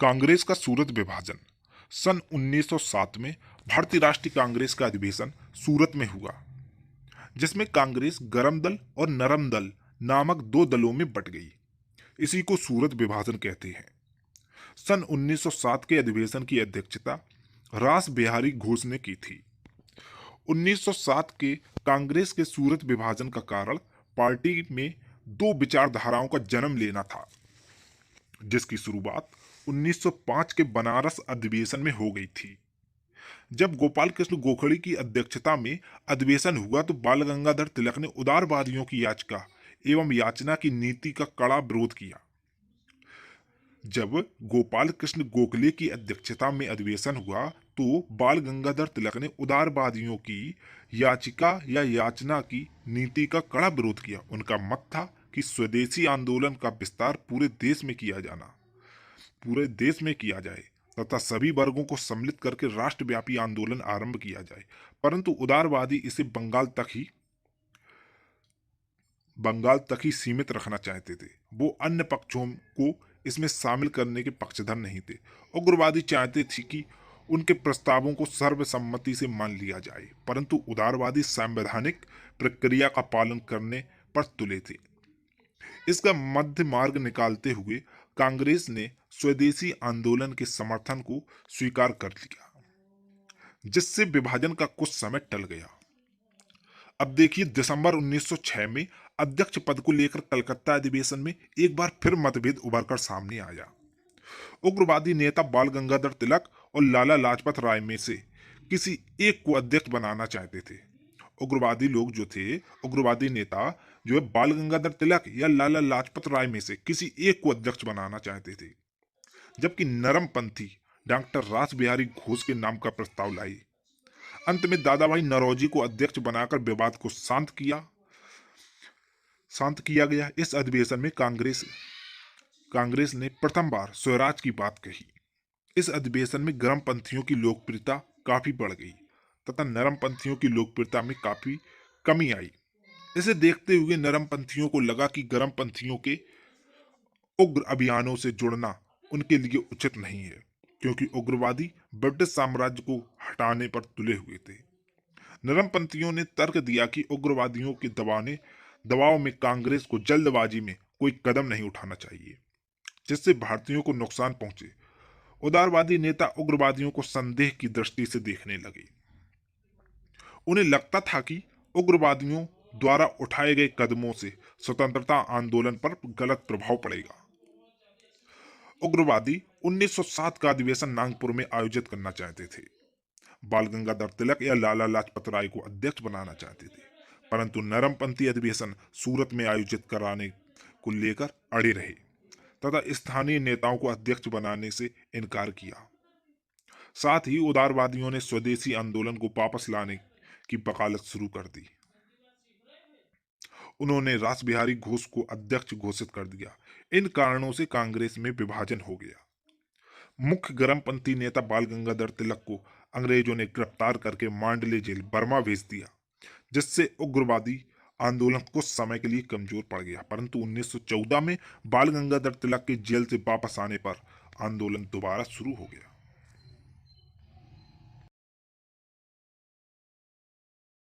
कांग्रेस का सूरत विभाजन। सन 1907 में भारतीय राष्ट्रीय कांग्रेस का अधिवेशन सूरत में हुआ, जिसमें कांग्रेस गरम दल और नरम दल नामक दो दलों में बट गई। इसी को सूरत विभाजन कहते हैं। सन 1907 के अधिवेशन की अध्यक्षता रास बिहारी घोष ने की थी। 1907 के कांग्रेस के सूरत विभाजन का कारण पार्टी में दो विचारधाराओं का जन्म लेना था, जिसकी शुरुआत 1905 के बनारस अधिवेशन में हो गई थी। जब गोपाल कृष्ण गोखले की अध्यक्षता में अधिवेशन हुआ तो बाल गंगाधर तिलक ने उदारवादियों की याचिका एवं याचना की नीति का कड़ा विरोध किया। जब गोपाल कृष्ण गोखले की अध्यक्षता में अधिवेशन हुआ तो बाल गंगाधर तिलक ने उदारवादियों की याचिका या याचना की नीति का कड़ा विरोध किया। उनका मत था कि स्वदेशी आंदोलन का विस्तार पूरे देश में किया जाए तथा सभी वर्गों को सम्मिलित करके राष्ट्रव्यापी आंदोलन आरंभ किया जाए, परंतु उदारवादी इसे बंगाल तक ही सीमित रखना चाहते थे। वो अन्य पक्षों को इसमें शामिल करने के पक्षधर नहीं थे। उग्रवादी चाहते थे कि उनके प्रस्तावों को सर्वसम्मति से मान लिया जाए, परंतु उदारवादी संवैधानिक प्रक्रिया का पालन करने पर तुले थे। इसका मध्य मार्ग निकालते हुए कांग्रेस ने स्वदेशी आंदोलन के समर्थन को स्वीकार कर लिया, जिससे विभाजन का कुछ समय टल गया। अब देखिए, दिसंबर 1906 में अध्यक्ष पद को लेकर कलकत्ता अधिवेशन में एक बार फिर मतभेद उभरकर सामने आया। उग्रवादी नेता बाल गंगाधर तिलक और लाला लाजपत राय में से किसी एक को अध्यक्ष बनाना चाहते थे। उग्रवादी नेता जो है बाल गंगाधर तिलक या लाला लाजपत राय में से किसी एक को अध्यक्ष बनाना चाहते थे, जबकि नरमपंथी डॉक्टर रास बिहारी घोष के नाम का प्रस्ताव लाई। अंत में दादा भाई नौरोजी को अध्यक्ष बनाकर विवाद को शांत किया गया। इस अधिवेशन में कांग्रेस ने प्रथम बार स्वराज की बात कही। इस अधिवेशन में गर्मपंथियों की लोकप्रियता काफी बढ़ गई तथा नरमपंथियों की लोकप्रियता में काफी कमी आई। इसे देखते हुए नरमपंथियों को लगा कि गर्मपंथियों के उग्र अभियानों से जुड़ना उनके लिए उचित नहीं है, क्योंकि उग्रवादी ब्रिटिश साम्राज्य को हटाने पर तुले हुए थे। नरमपंथियों ने तर्क दिया कि उग्रवादियों के दबाव में कांग्रेस को जल्दबाजी में कोई कदम नहीं उठाना चाहिए, जिससे भारतीयों को नुकसान पहुंचे। उदारवादी नेता उग्रवादियों को संदेह की दृष्टि से देखने लगे। उन्हें लगता था कि उग्रवादियों द्वारा उठाए गए कदमों से स्वतंत्रता आंदोलन पर गलत प्रभाव पड़ेगा। उग्रवादी 1907 का अधिवेशन नागपुर में आयोजित करना चाहते थे। बाल गंगाधर तिलक या लाला लाजपत राय को अध्यक्ष बनाना चाहते थे, परंतु नरमपंथी अधिवेशन सूरत में आयोजित कराने को लेकर अड़े रहे तथा स्थानीय नेताओं को अध्यक्ष बनाने से इनकार किया। साथ ही उदारवादियों ने स्वदेशी आंदोलन को वापस लाने की वकालत शुरू कर दी। उन्होंने रास बिहारी घोष को अध्यक्ष घोषित कर दिया। इन कारणों से कांग्रेस में विभाजन हो गया। मुख्य गर्मपंथी नेता बाल गंगाधर तिलक को अंग्रेजों ने गिरफ्तार करके मांडले जेल बर्मा भेज दिया, जिससे उग्रवादी आंदोलन कुछ समय के लिए कमजोर पड़ गया। परंतु 1914 में बाल गंगाधर तिलक के जेल से वापस आने पर आंदोलन दोबारा शुरू हो गया।